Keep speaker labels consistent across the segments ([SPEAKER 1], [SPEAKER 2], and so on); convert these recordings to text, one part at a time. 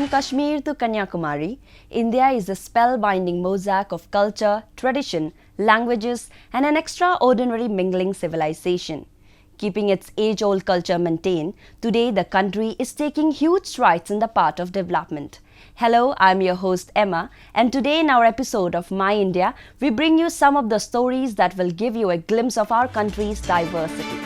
[SPEAKER 1] From Kashmir to Kanyakumari, India is a spellbinding mosaic of culture, tradition, languages, and an extraordinary mingling civilization. Keeping its age-old culture maintained, today the country is taking huge strides in the path of development. Hello, I'm your host Emma, and today in our episode of My India, we bring you some of the stories that will give you a glimpse of our country's diversity.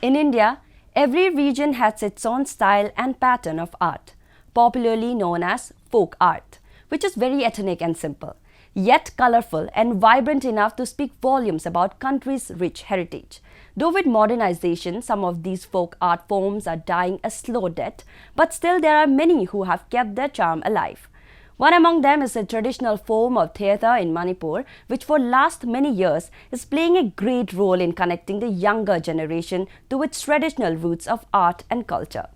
[SPEAKER 1] In India, every region has its own style and pattern of art, popularly known as folk art, which is very ethnic and simple, yet colorful and vibrant enough to speak volumes about country's rich heritage. Though with modernization, some of these folk art forms are dying a slow death, but still there are many who have kept their charm alive. One among them is a traditional form of theatre in Manipur, which for last many years is playing a great role in connecting the younger generation to its traditional roots of art and culture.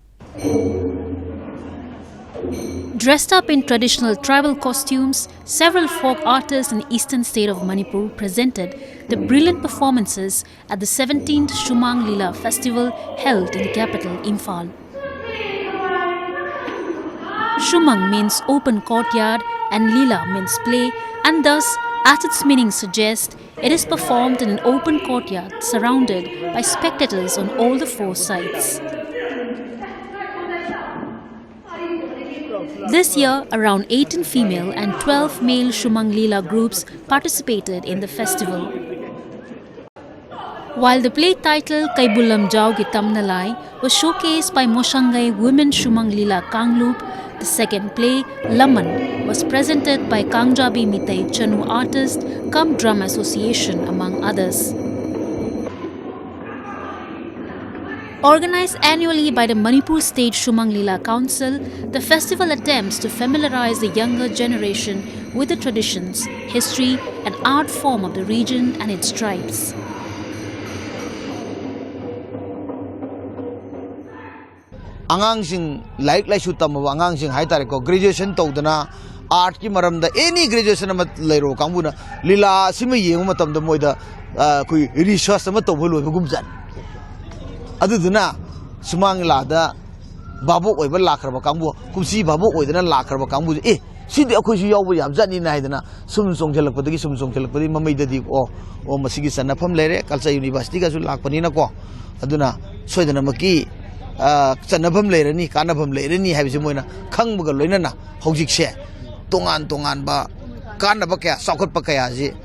[SPEAKER 2] Dressed up in traditional tribal costumes, several folk artists in the eastern state of Manipur presented the brilliant performances at the 17th Shumang Lila festival held in the capital, Imphal. Shumang means open courtyard and Lila means play, and thus, as its meaning suggests, it is performed in an open courtyard surrounded by spectators on all the four sides. This year, around 18 female and 12 male Shumang Lila groups participated in the festival. While the play titled Kaibulam Jau Gitam Nalai was showcased by Moshangai Women Shumang Lila Kanglup, the second play, Laman, was presented by Kangjabi Mitai Chanu Artist cum Drum Association, among others. Organized annually by the Manipur State Shumang Lila Council, the festival attempts to familiarize the younger generation with the traditions, history, and art form of the region and its tribes.
[SPEAKER 3] Angangsing like laisu tamaba angangsing haitare ko graduation tawdana art ki maramda any graduation ama leiro kanguna lila sima yengu matamda moida koi research ama tawbolo gumjan aduduna sumang lada babu oiba lakraba kangbu kumsi babu oidana lakraba kangbu sidi akhoi su yawba yam jani na haidana sum songthelakpadi mamaidadi o masigi sanafam lere Khalsa University ga su lakpani na ko aduna soidana maki Chanabam Lerani, Kanabam Lerani, have Zimoina, Kangbuga Lenana, Hojik Tongan ba, Kanabaka, Sokot Pakayazi,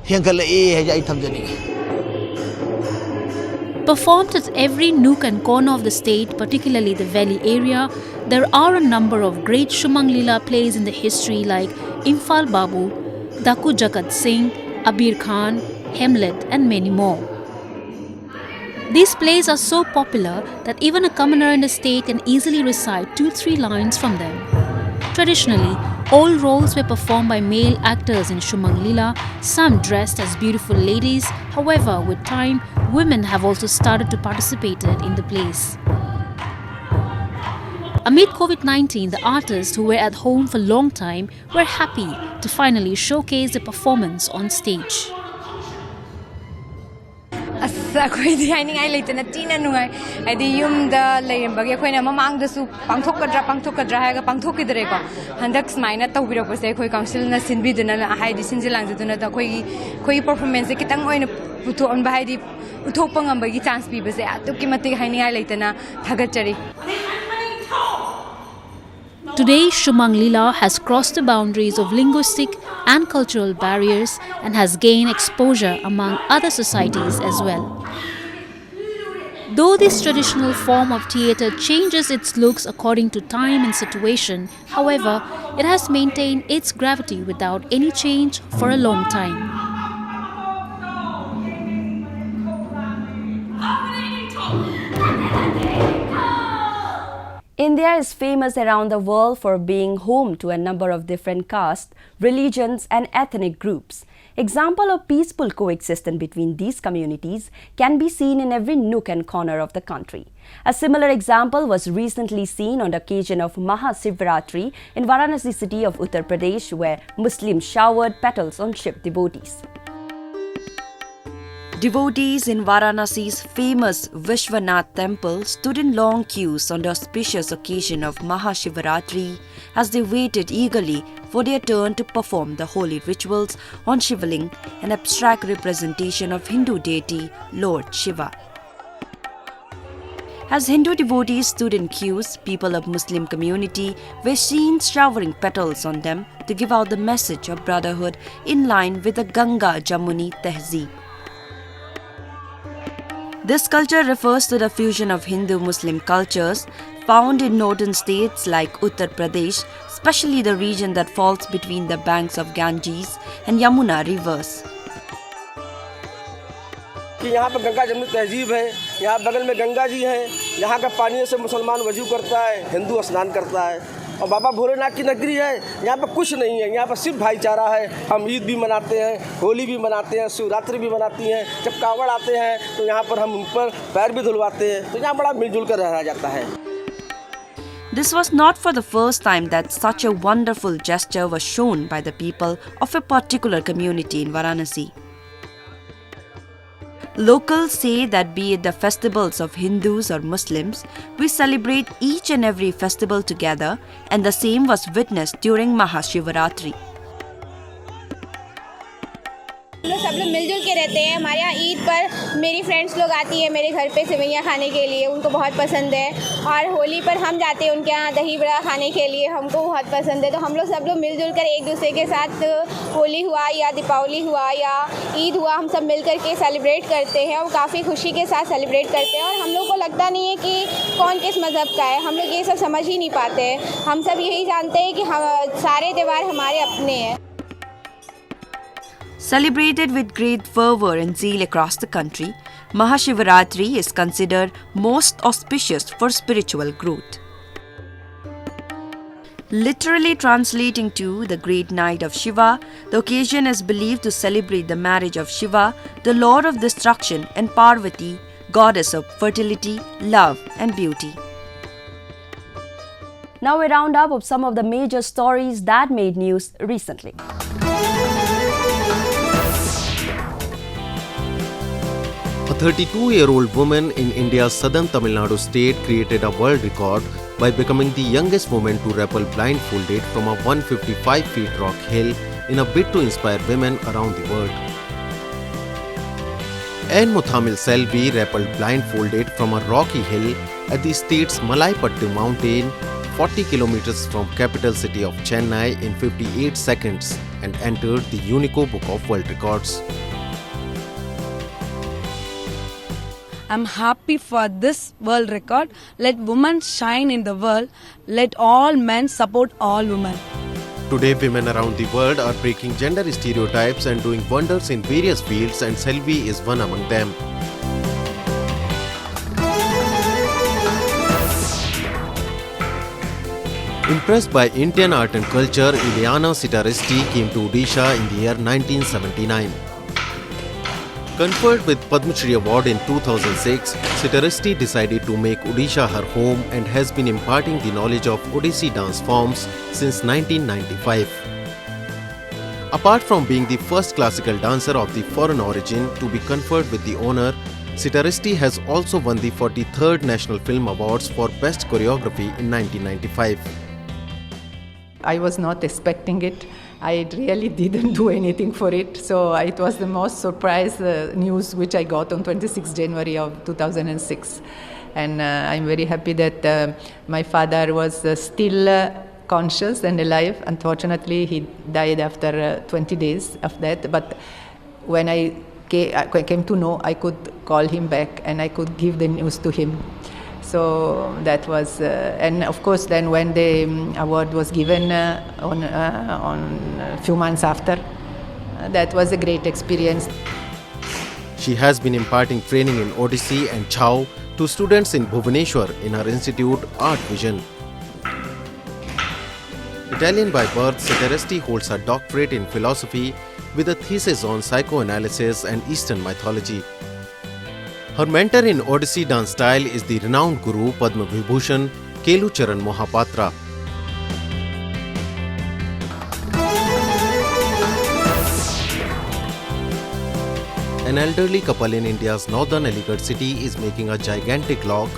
[SPEAKER 3] Hinkale Hajaitamjani.
[SPEAKER 2] Performed at every nook and corner of the state, particularly the valley area, there are a number of great Shumang Lila plays in the history like Imphal Babu, Daku Jagat Singh, Abir Khan, Hamlet, and many more. These plays are so popular that even a commoner in the state can easily recite 2-3 lines from them. Traditionally, all roles were performed by male actors in Shumang Lila, some dressed as beautiful ladies. However, with time, women have also started to participate in the plays. Amid COVID-19, the artists who were at home for a long time were happy to finally showcase their performance on stage.
[SPEAKER 4] Akwai haingai leitana tina nungai adi yumda leirambagi akoina mamangdasu pangthokadra haga pangthokidre ko handak smaina tawbirakpase akhoi council na sinbiduna haidi sinjilangduna da khoi performance kitang oina putu on bahidi uthokpa ngambagi chance pibase atukki mate haingai leitana thagachari.
[SPEAKER 2] Today, Shumang Lila has crossed the boundaries of linguistic and cultural barriers and has gained exposure among other societies as well. Though this traditional form of theatre changes its looks according to time and situation, however, it has maintained its gravity without any change for a long time.
[SPEAKER 1] India is famous around the world for being home to a number of different castes, religions, and ethnic groups. Example of peaceful coexistence between these communities can be seen in every nook and corner of the country. A similar example was recently seen on the occasion of Mahashivratri in Varanasi city of Uttar Pradesh, where Muslims showered petals on Shiv devotees. Devotees in Varanasi's famous Vishwanath temple stood in long queues on the auspicious occasion of Mahashivaratri as they waited eagerly for their turn to perform the holy rituals on Shivaling, an abstract representation of Hindu deity Lord Shiva. As Hindu devotees stood in queues, people of Muslim community were seen showering petals on them to give out the message of brotherhood in line with the Ganga Jamuni Tehzeeb. This culture refers to the fusion of Hindu-Muslim cultures found in northern states like Uttar Pradesh, especially the region that falls between the banks of Ganges and Yamuna rivers.
[SPEAKER 5] कि यहाँ पर गंगा जमुनी तहजीब है, यहाँ बगल में गंगा जी हैं, यहाँ का पानी से मुसलमान वजू करता है, हिंदू स्नान करता है और बाबा भोलेनाथ की नगरी है। यहाँ पर कुछ नहीं है, यहाँ पर सिर्फ भाईचारा है। हम ईद भी मनाते हैं, होली भी मनाते हैं, शिवरात्रि भी मनाती हैं। जब कांवड़ आते हैं तो यहाँ पर हम उन पर पैर भी धुलवाते हैं, तो यहाँ बड़ा मिलजुल कर रहा जाता है।
[SPEAKER 1] This was not for the first time that such a wonderful gesture was shown by the people of a particular community in Varanasi. Locals say that be it the festivals of Hindus or Muslims, we celebrate each and every festival together, and the same was witnessed during Mahashivaratri.
[SPEAKER 6] हम लोग सब लोग मिलजुल के रहते हैं। हमारे यहाँ ईद पर मेरी फ्रेंड्स लोग आती है मेरे घर पे सेवइयाँ खाने के लिए, उनको बहुत पसंद है। और होली पर हम जाते हैं उनके यहाँ दही बड़ा खाने के लिए, हमको बहुत पसंद है। तो हम लोग सब लोग मिलजुल कर एक दूसरे के साथ होली हुआ या दीपावली हुआ या ईद हुआ, हम सब मिल कर के सेलिब्रेट करते हैं और काफ़ी खुशी के साथ सेलिब्रेट करते हैं। और हम लोग को लगता नहीं है कि कौन किस मज़हब का है, हम लोग ये सब समझ ही नहीं पाते हैं। हम सब यही जानते हैं कि हम सारे त्यौहार हमारे अपने हैं।
[SPEAKER 1] Celebrated with great fervour and zeal across the country, Mahashivaratri is considered most auspicious for spiritual growth. Literally translating to the great night of Shiva, the occasion is believed to celebrate the marriage of Shiva, the lord of destruction, and Parvati, goddess of fertility, love, and beauty. Now a roundup of some of the major stories that made news recently.
[SPEAKER 7] A 32-year-old woman in India's southern Tamil Nadu state created a world record by becoming the youngest woman to rappel blindfolded from a 155-feet rock hill in a bid to inspire women around the world. Anne Muthamil Selvi rappelled blindfolded from a rocky hill at the state's Malaipattu mountain, 40 kilometers from capital city of Chennai in 58 seconds and entered the UNESCO Book of World Records.
[SPEAKER 8] I'm happy for this world record. Let women shine in the world. Let all men support all women.
[SPEAKER 7] Today, women around the world are breaking gender stereotypes and doing wonders in various fields, and Selvi is one among them. Impressed by Indian art and culture, Ileana Sitaresti came to Odisha in the year 1979. Conferred with Padma Shri Award in 2006, Sitaresti decided to make Odisha her home and has been imparting the knowledge of Odissi dance forms since 1995. Apart from being the first classical dancer of the foreign origin to be conferred with the honour, Sitaresti has also won the 43rd National Film Awards for Best Choreography in 1995.
[SPEAKER 9] I was not expecting it. I really didn't do anything for it. So it was the most surprise news which I got on 26 January of 2006. And I'm very happy that my father was still conscious and alive. Unfortunately, he died after 20 days of that. But when I came to know, I could call him back and I could give the news to him. So that was, and of course, then when the award was given on a few months after, that was a great experience.
[SPEAKER 7] She has been imparting training in Odissi and Chau to students in Bhubaneswar in her institute Art Vision. Italian by birth, Sitaresti holds a doctorate in philosophy with a thesis on psychoanalysis and Eastern mythology. Her mentor in Odissi dance style is the renowned guru Padma Vibhushan Kelucharan Mohapatra. an elderly couple in India's northern Aligarh city is making a gigantic lock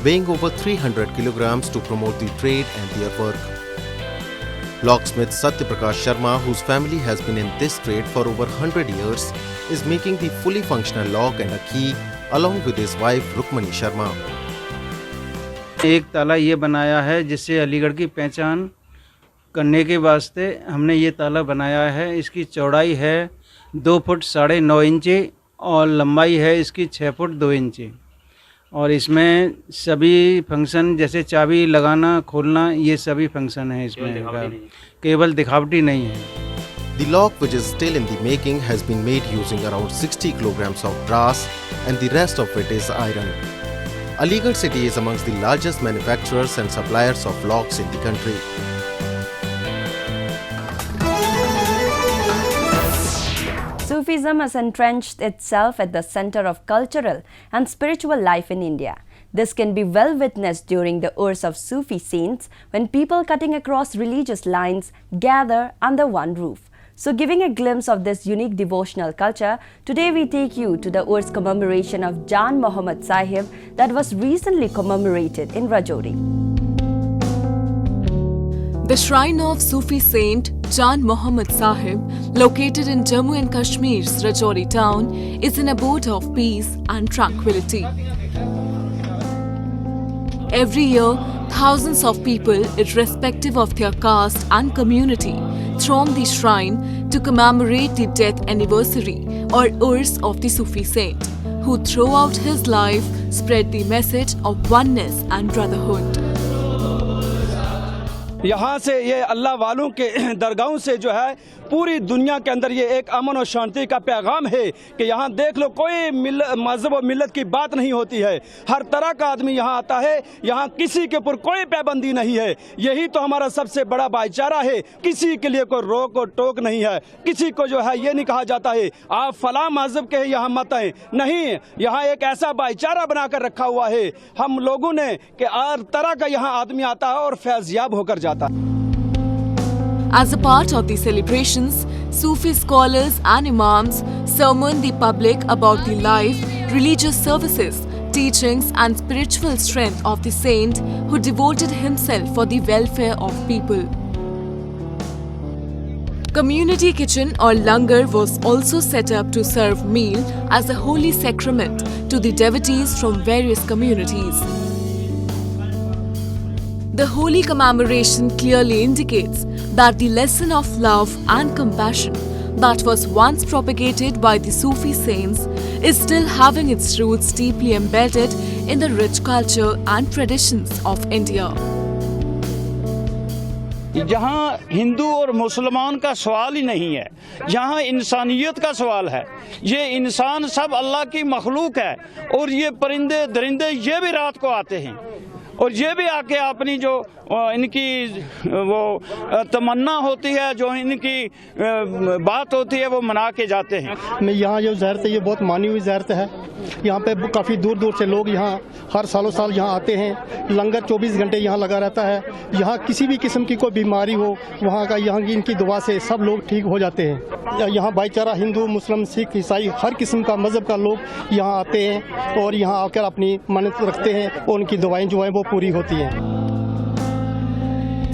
[SPEAKER 7] weighing over 300 kilograms to promote the trade and their work. Locksmith Satya Prakash Sharma, whose family has been in this trade for over 100 years, is making the fully functional lock and a key along with his wife Rukmani Sharma.
[SPEAKER 10] एक ताला ये बनाया है जिससे अलीगढ़ की पहचान करने के वास्ते हमने ये ताला बनाया है। इसकी चौड़ाई है 2 फुट 9.5 इंची और लंबाई है इसकी 6 फुट 2 इंची और इसमें सभी फंक्शन जैसे चाबी लगाना खोलना ये सभी फंक्शन है इसमें, केवल दिखावटी नहीं है।
[SPEAKER 7] The lock, which is still in the making, has been made using around 60 kilograms of brass and the rest of it is iron. Aligarh city is amongst the largest manufacturers and suppliers of locks in the country.
[SPEAKER 1] Sufism has entrenched itself at the center of cultural and spiritual life in India. This can be well witnessed during the Urs of Sufi saints when people cutting across religious lines gather under one roof. So giving a glimpse of this unique devotional culture, today we take you to the Urs commemoration of Jan Mohammad Sahib that was recently commemorated in Rajouri.
[SPEAKER 11] The shrine of Sufi saint Jan Mohammad Sahib, located in Jammu and Kashmir's Rajouri town, is an abode of peace and tranquility. Every year, thousands of people, irrespective of their caste and community, throng the shrine to commemorate the death anniversary or Urs of the Sufi saint, who throughout his life spread the message of oneness and brotherhood.
[SPEAKER 12] यहाँ से ये अल्लाह वालों के दरगाहों से जो है पूरी दुनिया के अंदर ये एक अमन और शांति का पैगाम है कि यहाँ देख लो कोई मज़हब और मिल्लत की बात नहीं होती है। हर तरह का आदमी यहाँ आता है, यहाँ किसी के ऊपर कोई पाबंदी नहीं है। यही तो हमारा सबसे बड़ा भाईचारा है। किसी के लिए कोई रोक और टोक नहीं है। किसी को जो है ये नहीं कहा जाता है आप फलां मज़हब के यहाँ मत आए, नहीं, यहाँ एक ऐसा भाईचारा बनाकर रखा हुआ है हम लोगों ने कि हर तरह का यहाँ आदमी आता है और फैज़याब होकर जाता है।
[SPEAKER 11] As a part of the celebrations, Sufi scholars and imams sermon the public about the life, religious services, teachings and spiritual strength of the saint who devoted himself for the welfare of people. Community kitchen or langar was also set up to serve meal as a holy sacrament to the devotees from various communities. The holy commemoration clearly indicates that the lesson of love and compassion that was once propagated by the Sufi saints is still having its roots deeply embedded in the rich culture and traditions of India.
[SPEAKER 10] यहाँ हिंदू और मुसलमान का सवाल ही नहीं है, यहाँ इंसानियत का सवाल है। ये इंसान सब अल्लाह की मखलूक है और ये परिंदे दरिंदे ये भी रात को आते हैं और ये भी आके अपनी जो इनकी वो तमन्ना होती है, जो इनकी बात होती है वो मना के जाते हैं।
[SPEAKER 13] मैं यहाँ जो ज़ियारत है ये बहुत मानी हुई ज़ियारत है। यहाँ पे काफ़ी दूर दूर से लोग यहाँ हर सालों साल यहाँ आते हैं। लंगर 24 घंटे यहाँ लगा रहता है। यहाँ किसी भी किस्म की कोई बीमारी हो वहाँ का यहाँ की इनकी दुआ से सब लोग ठीक हो जाते हैं। यहाँ भाईचारा हिंदू मुस्लिम सिख ईसाई हर किस्म का मज़हब का लोग यहाँ आते हैं और यहाँ आकर अपनी मन्नत रखते हैं और उनकी दुआएं जो हैं वो पूरी होती हैं।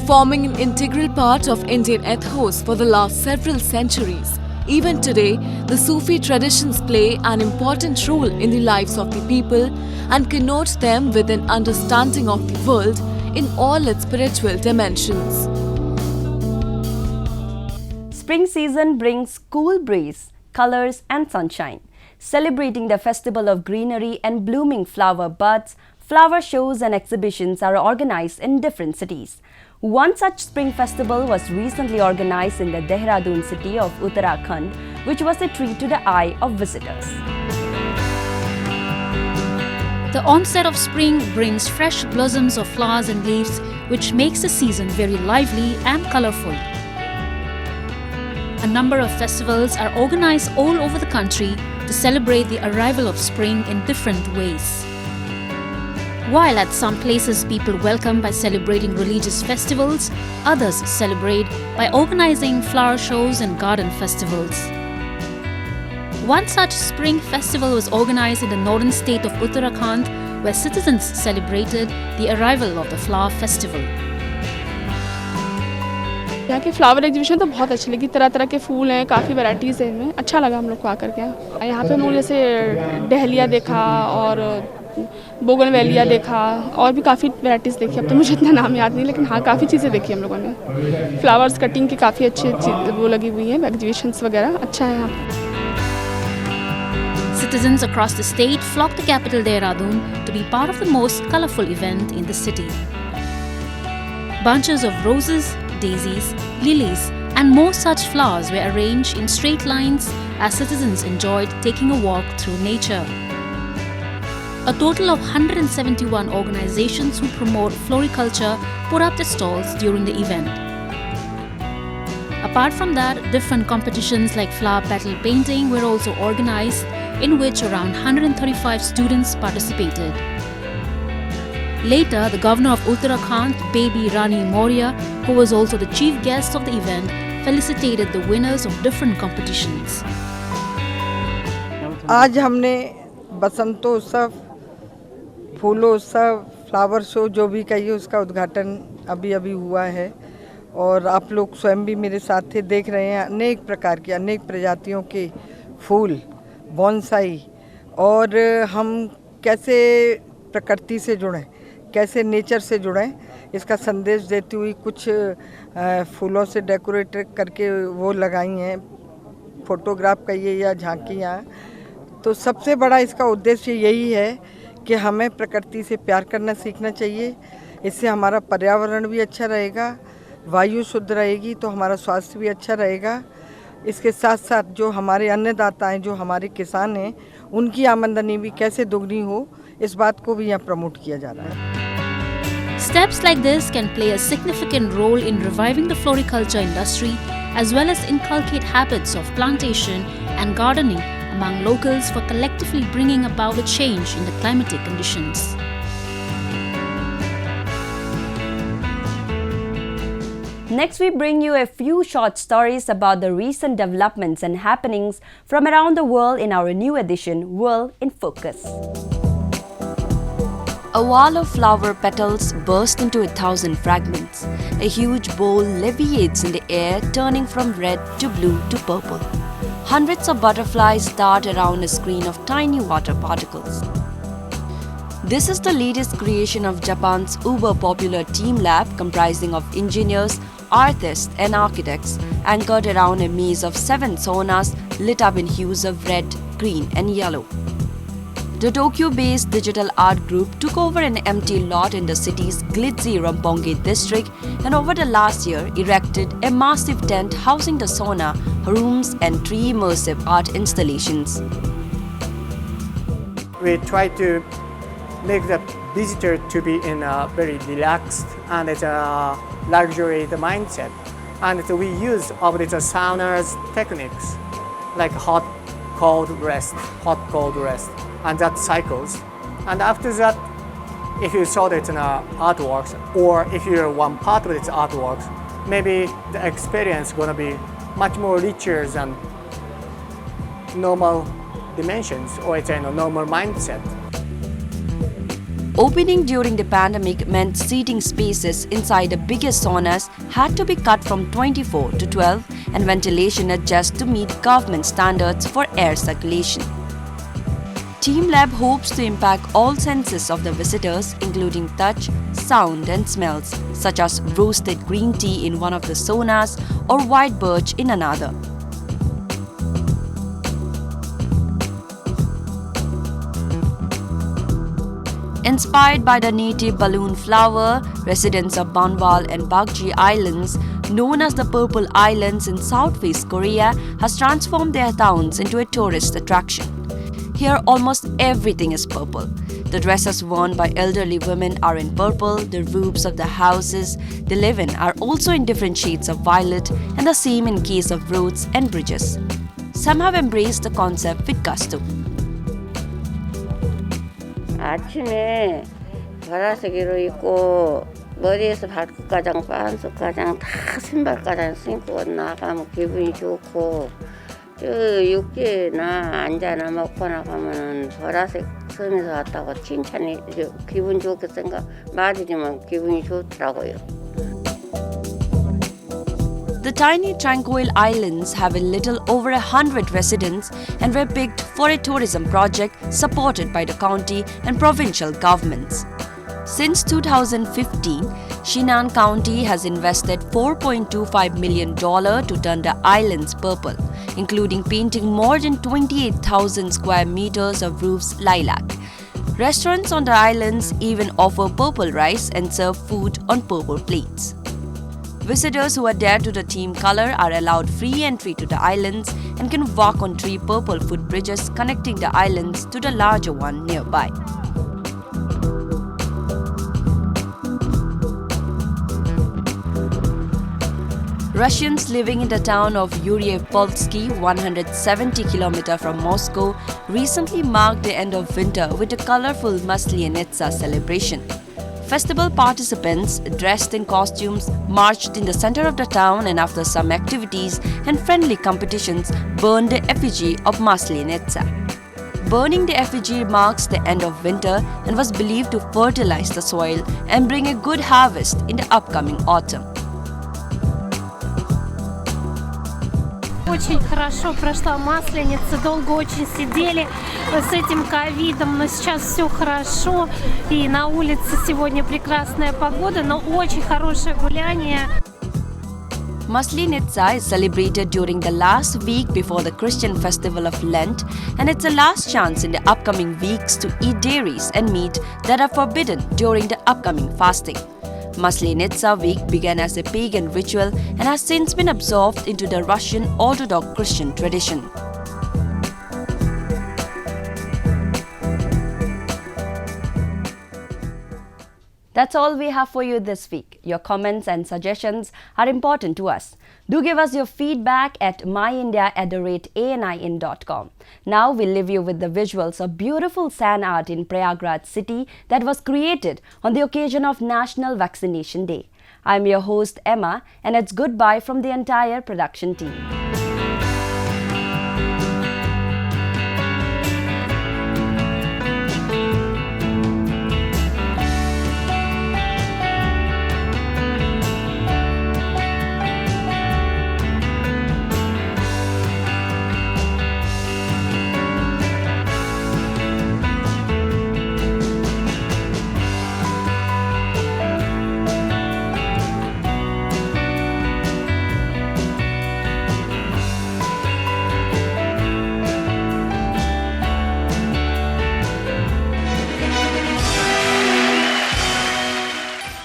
[SPEAKER 11] Forming an integral part of Indian ethos for the last several centuries, even today, the Sufi traditions play an important role in the lives of the people and connote them with an understanding of the world in all its spiritual dimensions.
[SPEAKER 1] Spring season brings cool breeze, colors and sunshine. Celebrating the festival of greenery and blooming flower buds, flower shows and exhibitions are organized in different cities. One such spring festival was recently organized in the Dehradun city of Uttarakhand, which was a treat to the eye of visitors.
[SPEAKER 2] The onset of spring brings fresh blossoms of flowers and leaves, which makes the season very lively and colorful. A number of festivals are organized all over the country to celebrate the arrival of spring in different ways. While at some places people welcome by celebrating religious festivals, others celebrate by organizing flower shows and garden festivals. One such spring festival was organized in the northern state of Uttarakhand, where citizens celebrated the arrival of the flower festival.
[SPEAKER 14] यहाँ की flower exhibition तो बहुत अच्छी लगी, तरह तरह के फूल हैं, काफ़ी वैराइटीज़ हैं इनमें, अच्छा लगा हम लोग को आकर के। यहाँ पे हम लोग जैसे डहलिया देखा और बोगनवेलिया देखा और भी काफ़ी वैराइटीज़ देखी। अब तो मुझे इतना नाम याद नहीं, लेकिन हाँ काफ़ी चीज़ें देखी हम लोगों ने। फ्लावर्स कटिंग की काफ़ी अच्छी वो लगी हुई हैं, एग्जीबिशंस वगैरह, अच्छा है यहाँ।
[SPEAKER 2] Citizens across the state flocked to capital Dehradun to be part of the most colourful event in the city. Bunches of roses, daisies, lilies and more such flowers were arranged in straight lines as citizens enjoyed taking a walk through nature. A total of 171 organizations who promote floriculture put up their stalls during the event. Apart from that, different competitions like flower petal painting were also organized, in which around 135 students participated. Later, the governor of Uttarakhand, Baby Rani Maurya, who was also the chief guest of the event, felicitated the winners of different competitions.
[SPEAKER 15] आज हमने बसंतोत्सव, फूलोत्सव, flower show जो भी कहिए उसका उद्घाटन अभी हुआ है और आप लोग स्वयं भी मेरे साथ थे, देख रहे हैं अनेक प्रकार के अनेक प्रजातियों के फूल, बॉन्साई और हम कैसे प्रकृति से जुड़ें, कैसे नेचर से जुड़ें, इसका संदेश देती हुई कुछ फूलों से डेकोरेट करके वो लगाई हैं, फोटोग्राफ कहिए या झांकियाँ। तो सबसे बड़ा इसका उद्देश्य यही है कि हमें प्रकृति से प्यार करना सीखना चाहिए। इससे हमारा पर्यावरण भी अच्छा रहेगा, वायु शुद्ध रहेगी तो हमारा स्वास्थ्य भी अच्छा रहेगा। इसके साथ साथ जो हमारे अन्नदाता हैं, जो हमारे किसान हैं, उनकी आमदनी भी कैसे दोगुनी हो, इस बात को भी यहाँ प्रमोट किया जा रहा है।
[SPEAKER 2] Steps like this can play a significant role in reviving the floriculture industry as well as inculcate habits of plantation and gardening among locals for collectively bringing about a change in the climatic conditions.
[SPEAKER 1] Next, we bring you a few short stories about the recent developments and happenings from around the world in our new edition, World in Focus. A wall of flower petals burst into 1,000 fragments. A huge bowl leviates in the air, turning from red to blue to purple. Hundreds of butterflies dart around a screen of tiny water particles. This is the latest creation of Japan's uber-popular Team Lab, comprising of engineers, artists and architects, anchored around a maze of 7 saunas lit up in hues of red, green and yellow. The Tokyo-based digital art group took over an empty lot in the city's glitzy Roppongi district and over the last year erected a massive tent housing the sauna, rooms and 3 immersive art installations.
[SPEAKER 16] We try to make the visitor to be in a very relaxed and it's a luxury mindset. And we use of the sauna's techniques like hot, cold rest, and that cycles. And after that, if you saw it in artworks, or if you're one part of its artworks, maybe the experience is gonna be much more richer than normal dimensions or it's a normal mindset.
[SPEAKER 1] Opening during the pandemic meant seating spaces inside the biggest saunas had to be cut from 24 to 12 and ventilation adjusted to meet government standards for air circulation. Team Lab hopes to impact all senses of the visitors, including touch, sound and smells, such as roasted green tea in one of the saunas or white birch in another. Inspired by the native balloon flower, residents of Banwal and Bakji Islands, known as the Purple Islands in South-East Korea, has transformed their towns into a tourist attraction. Here, almost everything is purple. The dresses worn by elderly women are in purple, the roofs of the houses they live in are also in different shades of violet, and the same in case of roads and bridges. Some have embraced the concept with gusto.
[SPEAKER 17] 아침에 가라사기로 입고 머리에서 발끝가장 반석가장 다 신발가장 신고 나가면 기분이 좋고 육지나 앉아나 먹거나 가면은 보라색 섬에서 왔다고 칭찬이 기분 좋게 말해주면 기분이 좋더라고요.
[SPEAKER 1] The tiny tranquil islands have a little over 100 residents and were picked for a tourism project supported by the county and provincial governments. Since 2015, Shinan County has invested $4.25 million to turn the islands purple, including painting more than 28,000 square meters of roofs lilac. Restaurants on the islands even offer purple rice and serve food on purple plates. Visitors who adhere to the theme color are allowed free entry to the islands and can walk on 3 purple footbridges connecting the islands to the larger one nearby. Russians living in the town of Yuryepolsky, 170 km from Moscow, recently marked the end of winter with a colorful Maslenitsa celebration. Festival participants, dressed in costumes, marched in the center of the town and after some activities and friendly competitions, burned the effigy of Maslenitsa. Burning the effigy marks the end of winter and was believed to fertilize the soil and bring a good harvest in the upcoming autumn.
[SPEAKER 18] Очень хорошо прошла Масленица, долго очень сидели с этим ковидом, но сейчас все хорошо, и на улице сегодня прекрасная погода, но очень хорошее гуляние.
[SPEAKER 1] Maslenitsa is celebrated during the last week before the Christian festival of Lent, and it's a last chance in the upcoming weeks to eat dairies and meat that are forbidden during the upcoming fasting. Maslenitsa week began as a pagan ritual and has since been absorbed into the Russian Orthodox Christian tradition. That's all we have for you this week. Your comments and suggestions are important to us. Do give us your feedback at myindia@anin.com. Now we'll leave you with the visuals of beautiful sand art in Prayagraj city that was created on the occasion of National Vaccination Day. I'm your host Emma, and it's goodbye from the entire production team.